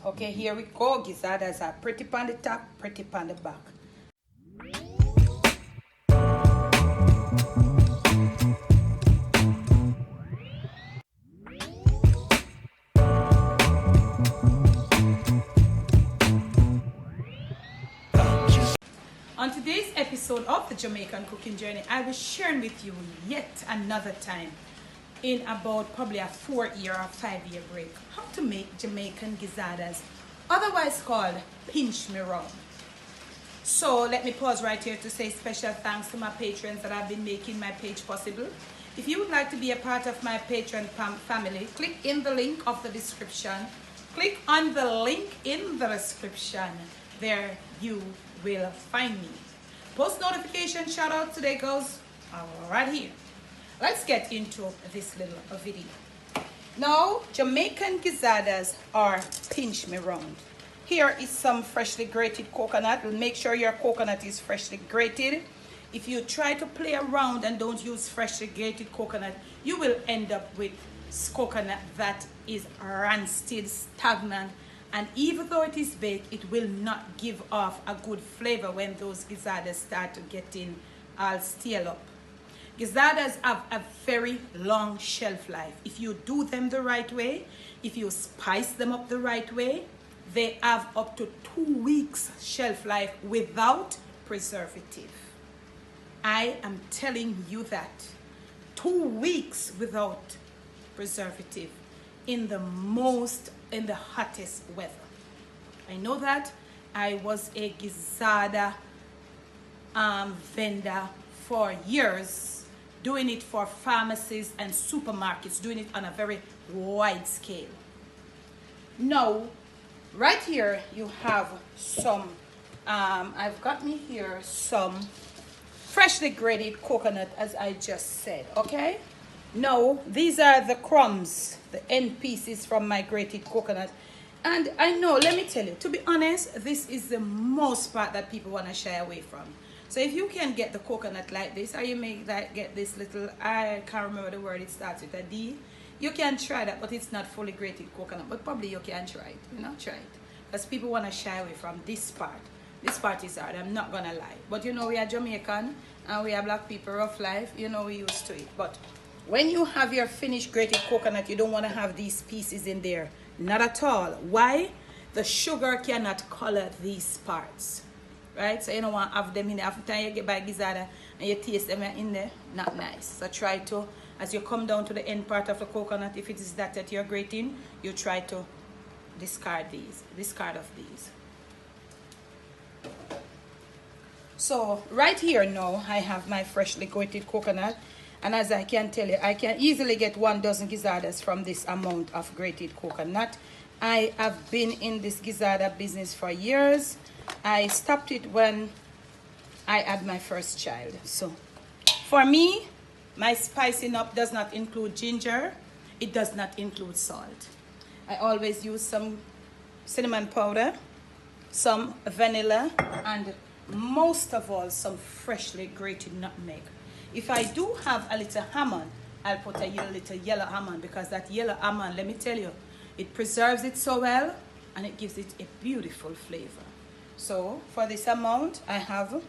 Okay, here we go. Gizzardas are pretty on the top, pretty on the back. On today's episode of the Jamaican Cooking Journey, I will share with you yet another time in about probably a 4-year or 5-year break how to make Jamaican gizzadas, otherwise called pinch me round. So let me pause right here to say special thanks to my patrons that have been making my page possible. If you would like to be a part of my Patreon family, click in the link of the description. Click on the link in the description. There you will find me. Post notification shout out today goes right here. Let's get into this little video. Now, Jamaican gizzadas are pinch me round. Here is some freshly grated coconut. Make sure your coconut is freshly grated. If you try to play around and don't use freshly grated coconut, you will end up with coconut that is rancid, stagnant, and even though it is baked, it will not give off a good flavor when those gizzadas start to get in all stale up. Gizzadas have a very long shelf life. If you do them the right way, if you spice them up the right way, they have up to 2 weeks shelf life without preservative. I am telling you that. 2 weeks without preservative in the hottest weather. I know that. I was a gizzada vendor for years, doing it for pharmacies and supermarkets, doing it on a very wide scale. Now, right here you have some, I've got me here some freshly grated coconut, as I just said, okay? Now, these are the crumbs, the end pieces from my grated coconut. And I know, let me tell you, to be honest, this is the most part that people want to shy away from. So if you can get the coconut like this, or you may get this little, I can't remember the word, it starts with a D. You can try that, but it's not fully grated coconut. But probably you can try it, try it. Because people want to shy away from this part. This part is hard, I'm not going to lie. But we are Jamaican, and we are black people, rough life, we used to it. But when you have your finished grated coconut, you don't want to have these pieces in there. Not at all. Why? The sugar cannot color these parts. Right? So you don't want to have them in there. After the time you get by gizzada and you taste them in there, not nice. So try to, as you come down to the end part of the coconut, if it is that you're grating, you try to discard of these. So right here now, I have my freshly grated coconut. And as I can tell you, I can easily get 1 dozen gizzadas from this amount of grated coconut. I have been in this gizzada business for years. I stopped it when I had my first child. So for me, my spicing up does not include ginger. It does not include salt. I always use some cinnamon powder, some vanilla, and most of all, some freshly grated nutmeg. If I do have a little almond, I'll put a little yellow almond, because that yellow almond, let me tell you, it preserves it so well and it gives it a beautiful flavor. So for this amount, I have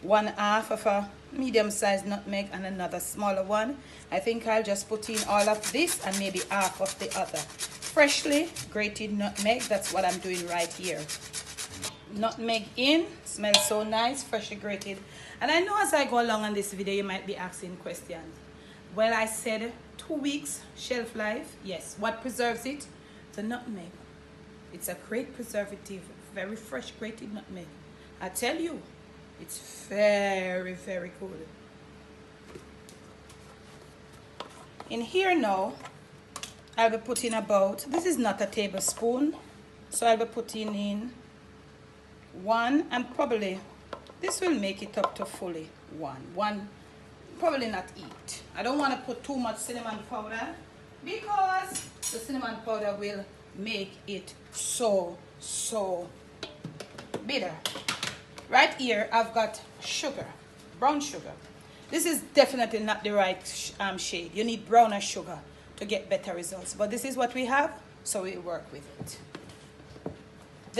1/2 of a medium-sized nutmeg and another smaller one. I think I'll just put in all of this and maybe half of the other. Freshly grated nutmeg, that's what I'm doing right here. Nutmeg in, smells so nice, freshly grated. And I know as I go along on this video, you might be asking questions. Well, I said 2 weeks shelf life. Yes. What preserves it? The nutmeg. It's a great preservative, very fresh grated nutmeg. I tell you, it's very, very good. In here now, I'll be putting about, this is not a tablespoon, so I'll be putting in 1, and probably this will make it up to fully 1, probably not eat. I don't want to put too much cinnamon powder, because the cinnamon powder will make it so bitter. Right here I've got sugar, brown sugar. This is definitely not the right shade. You need browner sugar to get better results, but this is what we have, so we work with it.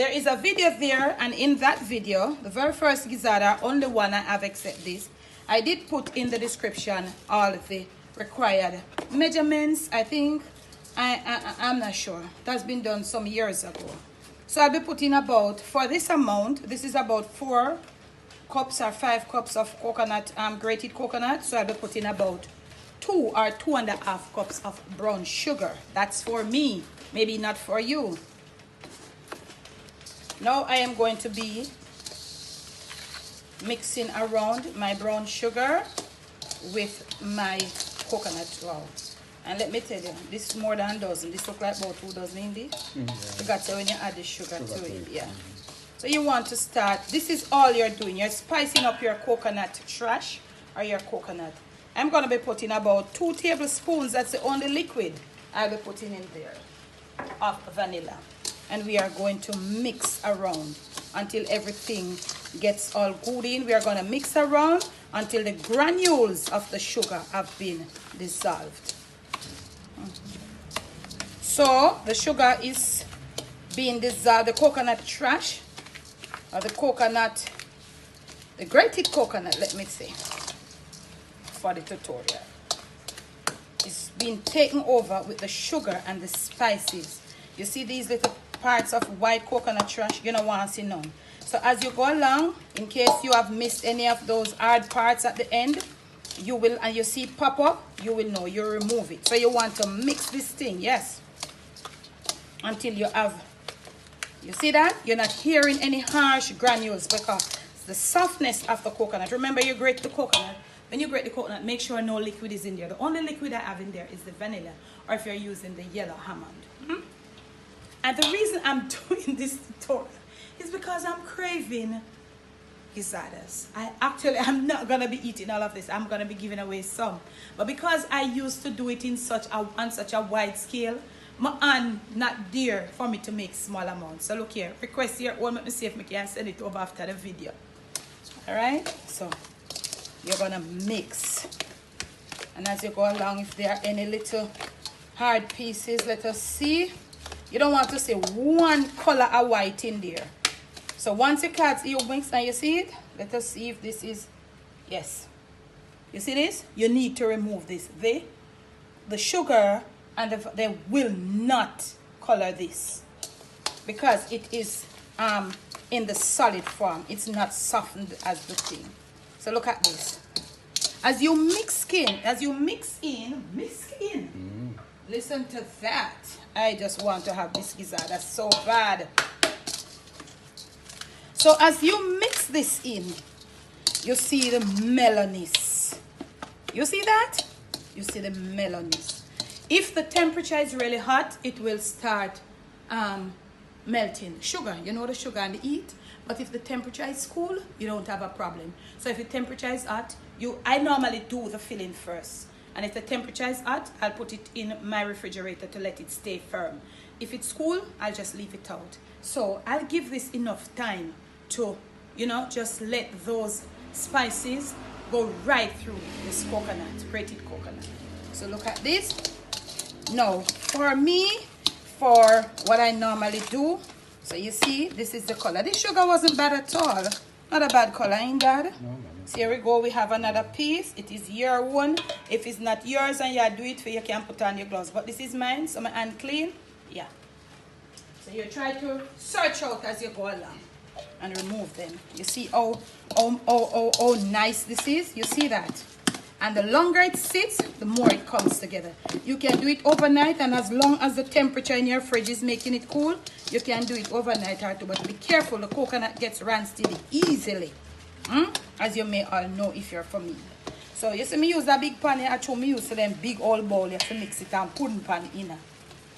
there is a video there, and in that video, the very first gizada, only one I have except this, I did put in the description all of the required measurements. I think I'm not sure. That's been done some years ago. So I'll be putting about, for this amount, this is about 4 cups or 5 cups of coconut, grated coconut. So I'll be putting about 2 or 2.5 cups of brown sugar. That's for me, maybe not for you. Now I am going to be mixing around my brown sugar with my coconut flour. And let me tell you, this is more than a dozen. This looks like about 2 dozen in this. You got to when you add the sugar to it. Yeah. So you want to start, this is all you're doing. You're spicing up your coconut trash or your coconut. I'm going to be putting about 2 tablespoons. That's the only liquid I'll be putting in there of vanilla. And we are going to mix around until everything gets all good in. We are going to mix around until the granules of the sugar have been dissolved. So the sugar is being dissolved, the coconut trash, or the coconut, the grated coconut, let me say, for the tutorial, is being taken over with the sugar and the spices. You see these little parts of white coconut trash? You don't want to see none. So as you go along, in case you have missed any of those hard parts at the end, you will, and you see it pop up, you will know, you remove it. So you want to mix this thing, yes, until you have, you see that? You're not hearing any harsh granules because the softness of the coconut. Remember, you grate the coconut. When you grate the coconut, make sure no liquid is in there. The only liquid I have in there is the vanilla, or if you're using the yellow almond. And the reason I'm doing this tutorial is because I'm craving Gizzardas. I'm not gonna be eating all of this. I'm gonna be giving away some. But because I used to do it in on such a wide scale, my aunt not there for me to make small amounts. So look here, request here, let me see if I can send it over after the video. Alright, so you're gonna mix. And as you go along, if there are any little hard pieces, let us see. You don't want to see one color of white in there. So once you mix and you see it, let us see if this is, yes. You see this? You need to remove this. The sugar and they will not color this because it is in the solid form. It's not softened as the thing. So look at this. As you mix in, listen to that. I just want to have this gizzard. That's so bad. So as you mix this in, you see the mellowness. You see that? You see the mellowness. If the temperature is really hot, it will start melting sugar. You know the sugar and the heat. But if the temperature is cool, you don't have a problem. So if the temperature is hot, I normally do the filling first. And if the temperature is hot, I'll put it in my refrigerator to let it stay firm. If it's cool, I'll just leave it out. So I'll give this enough time to, just let those spices go right through this coconut, grated coconut. So look at this. Now, for me, for what I normally do, so you see, this is the color. This sugar wasn't bad at all. Not a bad color, ain't bad? No. So here we go, we have another piece. It is your one. If it's not yours and you do it for you can put on your gloves. But this is mine, so my hand clean. Yeah. So you try to search out as you go along and remove them. You see how nice this is? You see that? And the longer it sits, the more it comes together. You can do it overnight, and as long as the temperature in your fridge is making it cool, you can do it overnight or two. But be careful, the coconut gets rancid easily. As you may all know if you're from me. So you see me use a big pan here, I me use them big old bowl. You have to mix it and pudding pan in.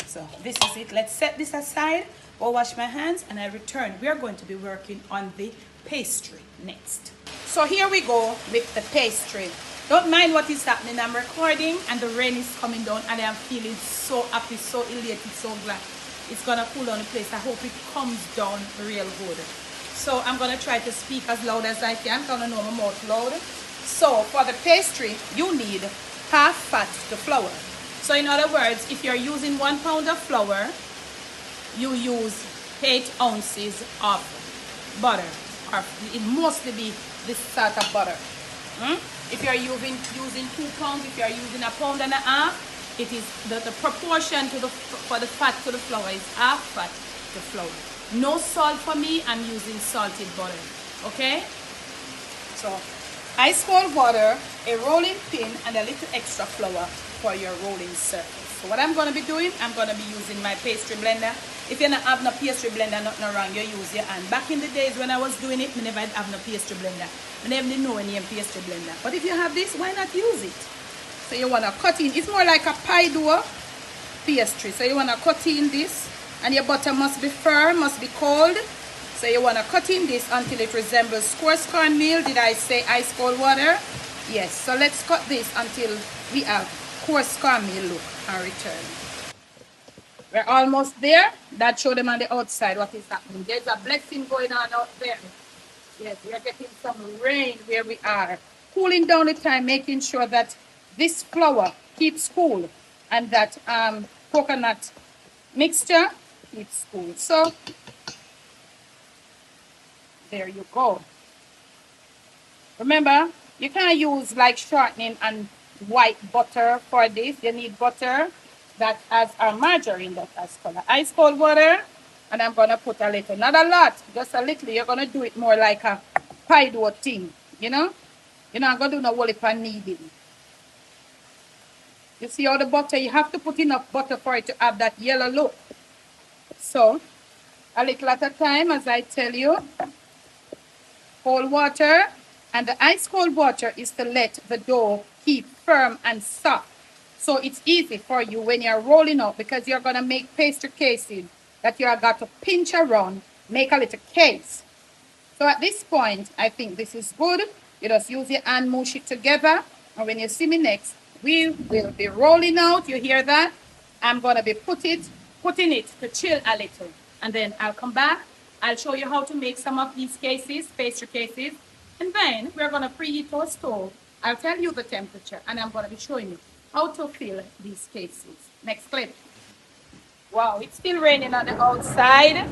So this is it. Let's set this aside. Go wash my hands and I return. We are going to be working on the pastry next. So here we go with the pastry. Don't mind what is happening. I'm recording and the rain is coming down and I'm feeling so happy, so elated, so glad. It's gonna cool down the place. I hope it comes down real good. So I'm gonna try to speak as loud as I can. I know my mouth loud. So for the pastry, you need half fat to flour. So in other words, if you're using 1 pound of flour, you use 8 ounces of butter, or it mostly be this sort of butter. If you're using 2 pounds, if you're using 1.5 pounds, it is the proportion to for the fat to the flour is half fat to flour. No salt for me. I'm using salted butter. Okay. So ice cold water, a rolling pin, and a little extra flour for your rolling surface. So what I'm going to be doing, I'm going to be using my pastry blender. If you don't have no pastry blender, nothing wrong, you use your hand. Back in the days when I was doing it, I never have no pastry blender. I never didn't know any pastry blender. But if you have this, why not use it? So you want to cut in. It's more like a pie dough pastry. So you want to cut in this, and your butter must be firm, must be cold. So you want to cut in this until it resembles coarse cornmeal. Did I say ice cold water? Yes. So let's cut this until we have coarse cornmeal look and return. We're almost there. That show them on the outside what is happening. There's a blessing going on out there. Yes, we are getting some rain where we are. Cooling down the time, making sure that this flour keeps cool and that coconut mixture keeps cool. So there you go. Remember, you can't use like shortening and white butter for this. You need butter that has our margarine that has color. Ice cold water, and I'm gonna put a little, not a lot, just a little. You're gonna do it more like a pie dough thing, you know. You're not gonna do no whole heap of kneading. You see all the butter? You have to put enough butter for it to have that yellow look. So a little at a time, as I tell you. Cold water, and the ice cold water is to let the dough keep firm and soft. So it's easy for you when you're rolling out, because you're going to make pastry casing that you are got to pinch around, make a little case. So at this point, I think this is good. You just use your hand, mush it together. And when you see me next, we will be rolling out. You hear that? I'm going to be putting it to chill a little. And then I'll come back. I'll show you how to make some of these cases, pastry cases. And then we're going to preheat our stove. I'll tell you the temperature, and I'm going to be showing you how to fill these cases. Next clip. Wow, it's still raining on the outside.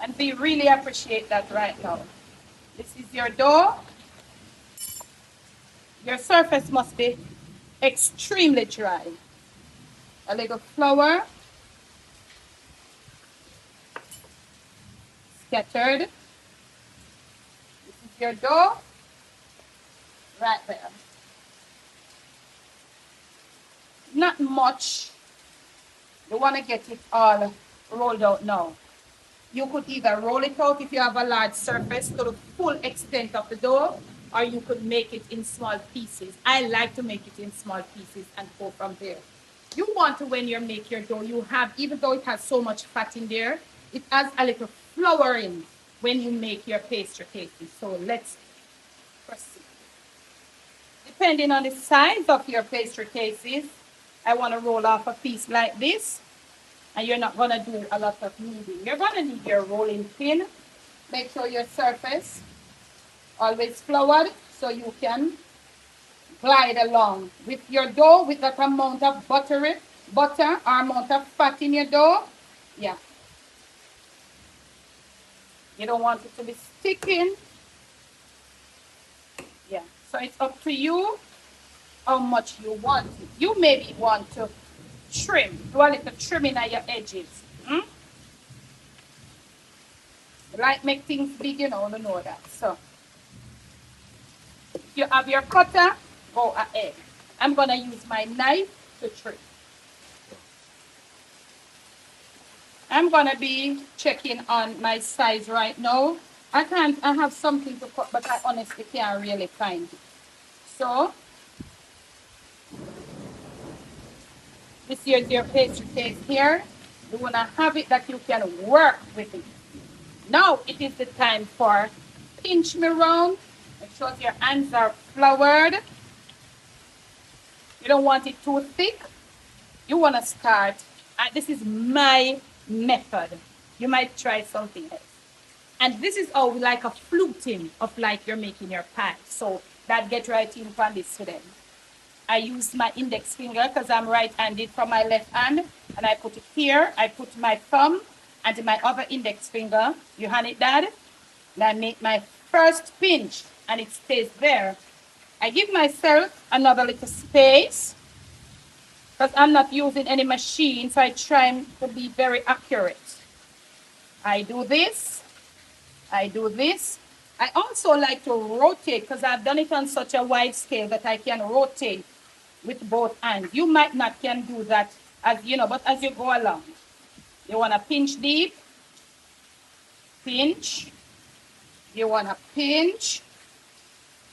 And we really appreciate that right now. This is your dough. Your surface must be extremely dry. A little flour. Scattered. This is your dough. Right there. Not much. You want to get it all rolled out now. You could either roll it out if you have a large surface to the full extent of the dough, or you could make it in small pieces. I like to make it in small pieces and go from there. You want to, when you make your dough, you have, even though it has so much fat in there, it has a little flouring when you make your pastry cases. So let's proceed. Depending on the size of your pastry cases, I want to roll off a piece like this. And you're not going to do a lot of kneading. You're going to need your rolling pin. Make sure your surface always floured so you can glide along with your dough with that amount of butter or amount of fat in your dough. Yeah. You don't want it to be sticking. Yeah. So it's up to you how much you want it. You maybe want to trim. Do a little trimming at your edges. Like make things big, you know that. So if you have your cutter, go ahead. I'm gonna use my knife to trim. I'm gonna be checking on my size right now. I have something to cut, but I honestly can't really find it. So this here's your pastry case here. You want to have it that you can work with it. Now it is the time for pinch me round. Make sure your hands are floured. You don't want it too thick. You want to start. This is my method. You might try something else. And this is how we like a fluting of like you're making your pie. So that get right in from this to them. I use my index finger because I'm right-handed from my left hand, and I put it here. I put my thumb and my other index finger. You hand it, Dad? And I make my first pinch, and it stays there. I give myself another little space because I'm not using any machine, so I try to be very accurate. I do this. I do this. I also like to rotate because I've done it on such a wide scale that I can rotate with both hands. You might not can do that as you know, but as you go along, you want to pinch deep, pinch. You want to pinch,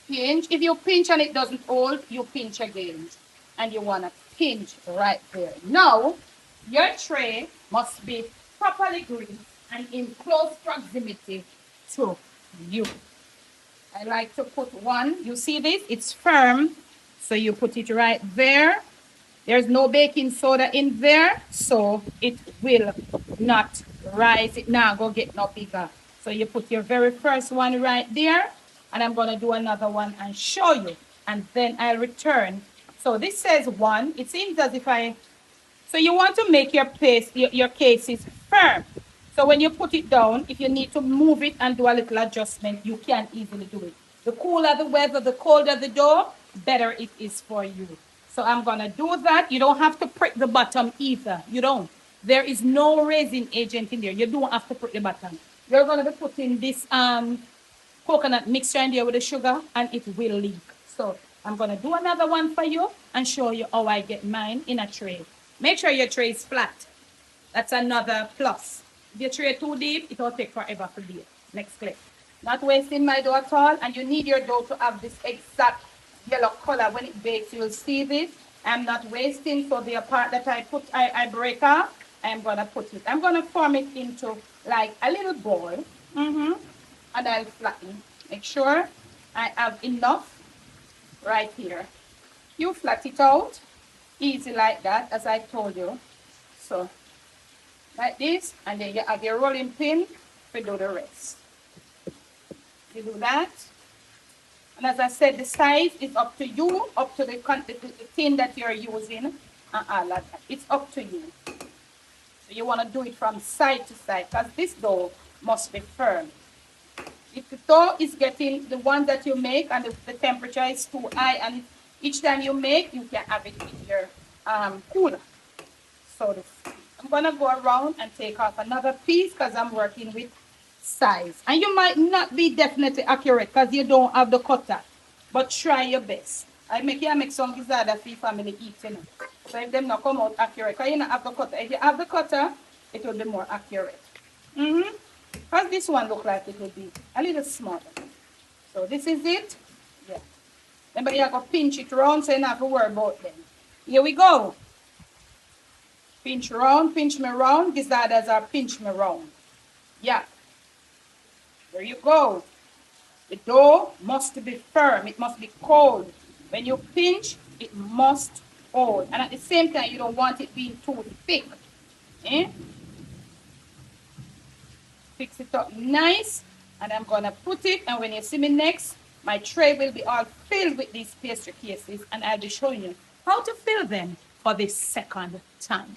pinch. If you pinch and it doesn't hold, you pinch again. And you want to pinch right there. Now, your tray must be properly greased and in close proximity to you. I like to put one. You see this? It's firm. So you put it right there. There's no baking soda in there, so it will not rise. It now go get no bigger. So you put your very first one right there, and I'm going to do another one and show you, and then I'll return. So this says 1. It seems as if so you want to make your paste, your cases firm. So when you put it down, if you need to move it and do a little adjustment, you can easily do it. The cooler the weather, the colder the dough, better it is for you. So I'm going to do that. You don't have to prick the bottom either. You don't. There is no raising agent in there. You don't have to prick the bottom. You're going to be putting this coconut mixture in there with the sugar, and it will leak. So I'm going to do another one for you and show you how I get mine in a tray. Make sure your tray is flat. That's another plus. If your tray too deep, it will take forever to bake. Next clip. Not wasting my dough at all, and you need your dough to have this exact yellow color when it bakes. You'll see this. I'm not wasting, so the part that I break off, I'm gonna put it. I'm gonna form it into like a little ball, and I'll flatten. Make sure I have enough right here. You flat it out, easy like that, as I told you. So like this, and then you have your rolling pin to do the rest. You do that. And as I said, the size is up to you, up to the tin that you're using, and all of that. It's up to you. So you want to do it from side to side, because this dough must be firm. If the dough is getting, the one that you make, and the temperature is too high, and each time you make, you can have it in your cooler. So I'm going to go around and take off another piece, because I'm working with size, and you might not be definitely accurate because you don't have the cutter, but try your best. I make some gizzardas for your family eat, you know. So if them not come out accurate, because you don't have the cutter. If you have the cutter, it will be more accurate. Because this one look like it will be a little smaller. So this is it. Yeah. Remember, you have to pinch it around, so you don't have to worry about them. Here we go. Pinch around, pinch me around. Gizzardas are pinch me around. Yeah. There you go. The dough must be firm. It must be cold. When you pinch, it must hold. And at the same time, you don't want it being too thick. Fix it up nice. And I'm going to put it. And when you see me next, my tray will be all filled with these pastry cases. And I'll be showing you how to fill them for the second time.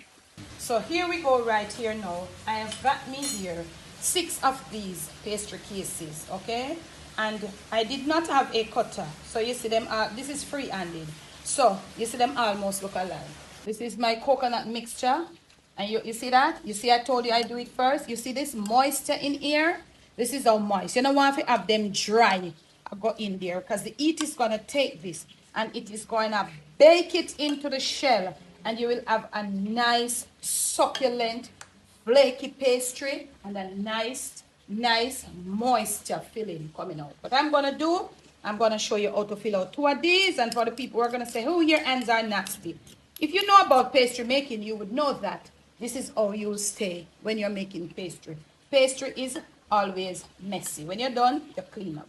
So here we go right here now. I have got me here 6 of these pastry cases, okay? And I did not have a cutter. So you see them, this is free-handed. So you see them almost look alike. This is my coconut mixture. And you see that? You see I told you I do it first. You see this moisture in here? This is how moist. You don't want to have them dry. I go in there because the heat is going to take this and it is going to bake it into the shell. And you will have a nice, succulent, flaky pastry and a nice moisture filling coming out. What I'm going to do, I'm going to show you how to fill out 2 of these. And for the people who are going to say, oh, your hands are nasty. If you know about pastry making, you would know that this is how you'll stay when you're making pastry. Pastry is always messy. When you're done, you clean up.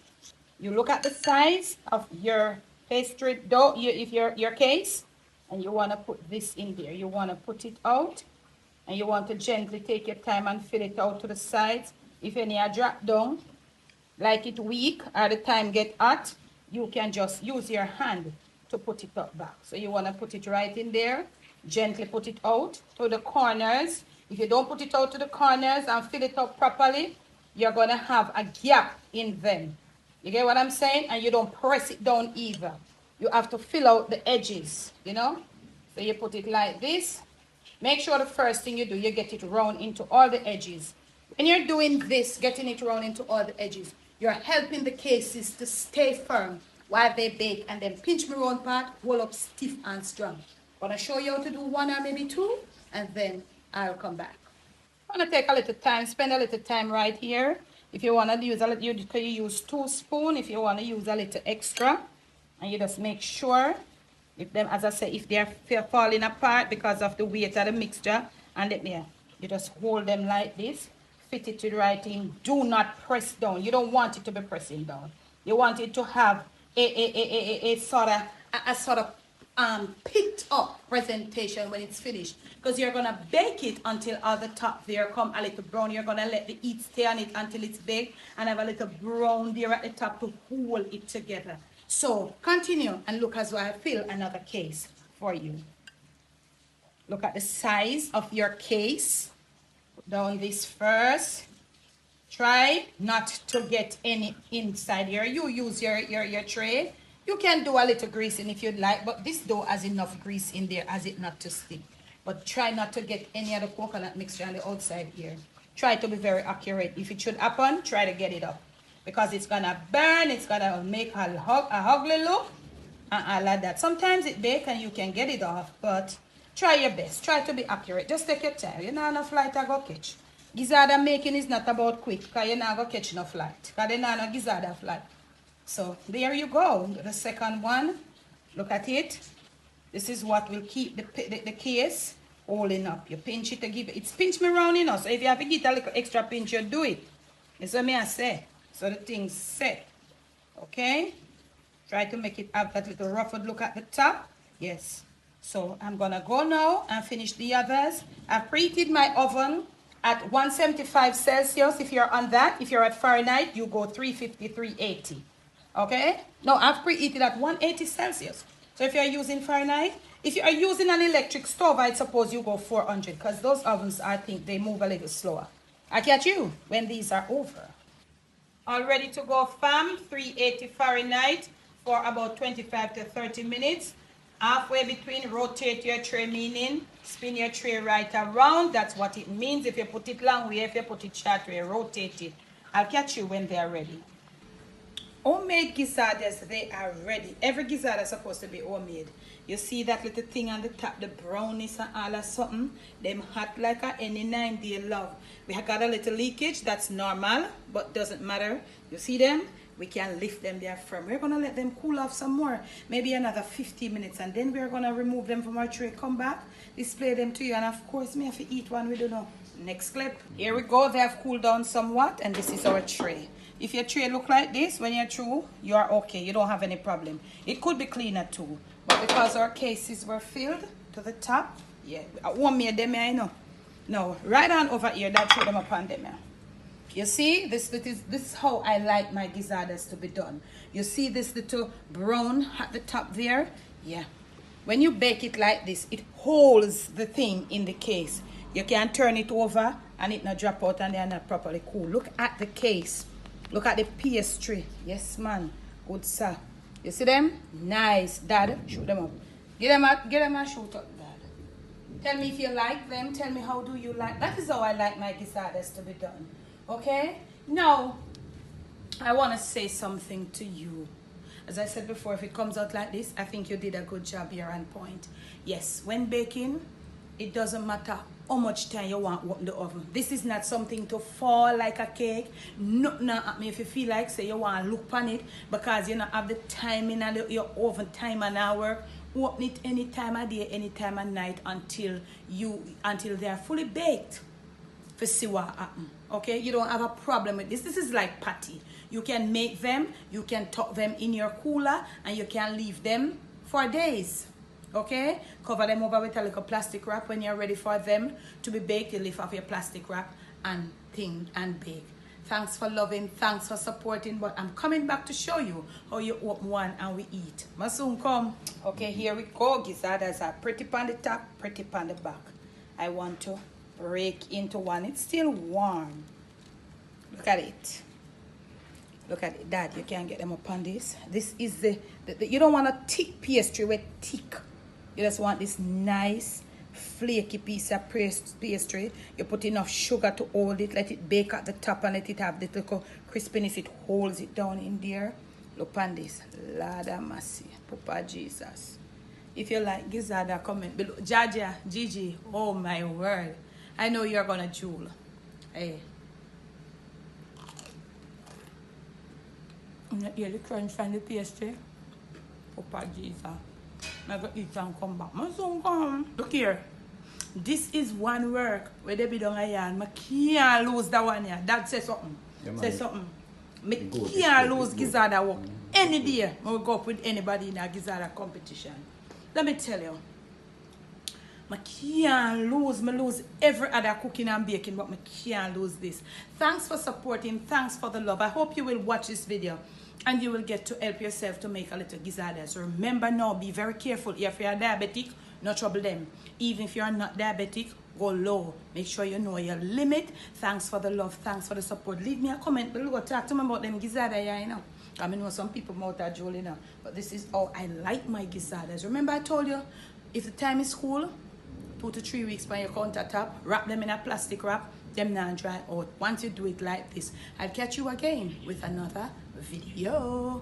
You look at the size of your pastry dough, if your case, and you want to put this in there. You want to put it out. And you want to gently take your time and fill it out to the sides. If any are dropped down, like it weak or the time get hot, you can just use your hand to put it up back. So you want to put it right in there, gently put it out to the corners. If you don't put it out to the corners and fill it up properly, you're going to have a gap in them. You get what I'm saying? And you don't press it down either. You have to fill out the edges, you know? So you put it like this. Make sure the first thing you do, you get it round into all the edges. When you're doing this, getting it round into all the edges, you're helping the cases to stay firm while they bake. And then pinch me round part, roll up stiff and strong. I'm going to show you how to do one or maybe two, and then I'll come back. I'm going to take a little time, spend a little time right here. If you want to use a little, you can use 2 spoons. If you want to use a little extra, and you just make sure, if them, as I say, if they're falling apart because of the weight of the mixture, and you just hold them like this, fit it to the right in. Do not press down. You don't want it to be pressing down. You want it to have a sort of picked up presentation when it's finished, because you're gonna bake it until all the top there come a little brown. You're gonna let the heat stay on it until it's baked and have a little brown there at the top to hold it together. So continue and look as I fill another case for you. Look at the size of your case. Put down this first. Try not to get any inside here. You use your tray. You can do a little greasing if you'd like, but this dough has enough grease in there as it not to stick. But try not to get any of the coconut mixture on the outside here. Try to be very accurate. If it should happen, try to get it up, because it's gonna burn, it's gonna make a ugly look and all of that. Sometimes it bakes and you can get it off, but try your best. Try to be accurate. Just take your time. You know, enough light I go catch. Gizzada making is not about quick, because you're not going to catch enough light. Because they're not no gizzada flight. So there you go. The second one. Look at it. This is what will keep the case holding up. You pinch it to give it. It's pinch me round, you know. So if you have to get a little extra pinch, you do it. That's what I say. So the thing's set. Okay? Try to make it have that little ruffled look at the top. Yes. So I'm going to go now and finish the others. I've preheated my oven at 175 Celsius. If you're on that, if you're at Fahrenheit, you go 350, 380. Okay? No, I've preheated at 180 Celsius. So if you're using Fahrenheit, if you are using an electric stove, I suppose you go 400, because those ovens, I think they move a little slower. I catch you when these are over. All ready to go, fam. 380 Fahrenheit for about 25 to 30 minutes. Halfway between, rotate your tray, meaning spin your tray right around. That's what it means. If you put it long way, if you put it short way, rotate it. I'll catch you when they are ready. Homemade gizzardas, they are ready. Every gizzard is supposed to be homemade. You see that little thing on the top, the brownies and all of something? Them hot like any 9-day love. We have got a little leakage, that's normal, but doesn't matter. You see them? We can lift them there firm. We're going to let them cool off some more, maybe another 15 minutes, and then we're going to remove them from our tray, come back, display them to you, and of course, me have to eat one, we don't know. Next clip. Here we go, they have cooled down somewhat, and this is our tray. If your tray look like this, when you're through, you are okay, you don't have any problem. It could be cleaner too, but because our cases were filled to the top, yeah, I won't make them, I know. No, right on over here, that throw them upon them. You see, this is how I like my gizzardas to be done. You see this little brown at the top there? Yeah. When you bake it like this, it holds the thing in the case. You can turn it over and it not drop out and they are not properly cool. Look at the case. Look at the pastry. Yes, man. Good, sir. You see them? Nice. Dad, shoot them up. Get them a shoot up, Dad. Tell me if you like them. Tell me how do you like. That is how I like my gizzardas to be done. Okay? Now, I want to say something to you. As I said before, if it comes out like this, I think you did a good job here on point. Yes, when baking, it doesn't matter how much time you want in the oven. This is not something to fall like a cake. Nothing at me if you feel like say you want to look on it because you don't have the time in your oven, time and hour. Open it any time of day, any time of night until they are fully baked. For see what happens. Okay, you don't have a problem with this. This is like patty. You can make them, you can tuck them in your cooler, and you can leave them for days. Okay, cover them over with a little plastic wrap. When you're ready for them to be baked, you lift off your plastic wrap and bake. Thanks for loving, thanks for supporting, but I'm coming back to show you how you open one and we eat. Ma soon come. Okay, here we go. Gizzardas are pretty on the top, pretty on the back. I want to break into one. It's still warm. Look at it. Look at it. Dad, you can't get them up on this. This is the you don't want a thick pastry with thick. You just want this nice, flaky piece of pastry. You put enough sugar to hold it. Let it bake at the top and let it have the little crispiness. It holds it down in there. Look on this. Lord have mercy. Papa Jesus. If you like gizzada, comment below. Jaja, Gigi, oh my word. I know you're gonna jewel. Hey. You hear the crunch from the pastry? Papa Jesus. I'm gonna eat and come back. My son come. Look here. This is one work where they be down a yarn. I can't lose that one here. Dad say something. Yeah, say something. I can't lose gizzada work. Any day I will go up with anybody in a gizzada competition. Let me tell you. I can't lose. I lose every other cooking and baking, but I can't lose this. Thanks for supporting. Thanks for the love. I hope you will watch this video and you will get to help yourself to make a little gizzadas. Remember now, be very careful. If you are diabetic, no trouble them. Even if you are not diabetic, go low. Make sure you know your limit. Thanks for the love. Thanks for the support. Leave me a comment below. Talk to me about them gizzada, you know. I know some people mouth are drooling now. But this is how I like my gizzadas. Remember I told you, if the time is cool, 2 to 3 weeks by your countertop, wrap them in a plastic wrap, them now dry out. Once you do it like this, I'll catch you again with another video.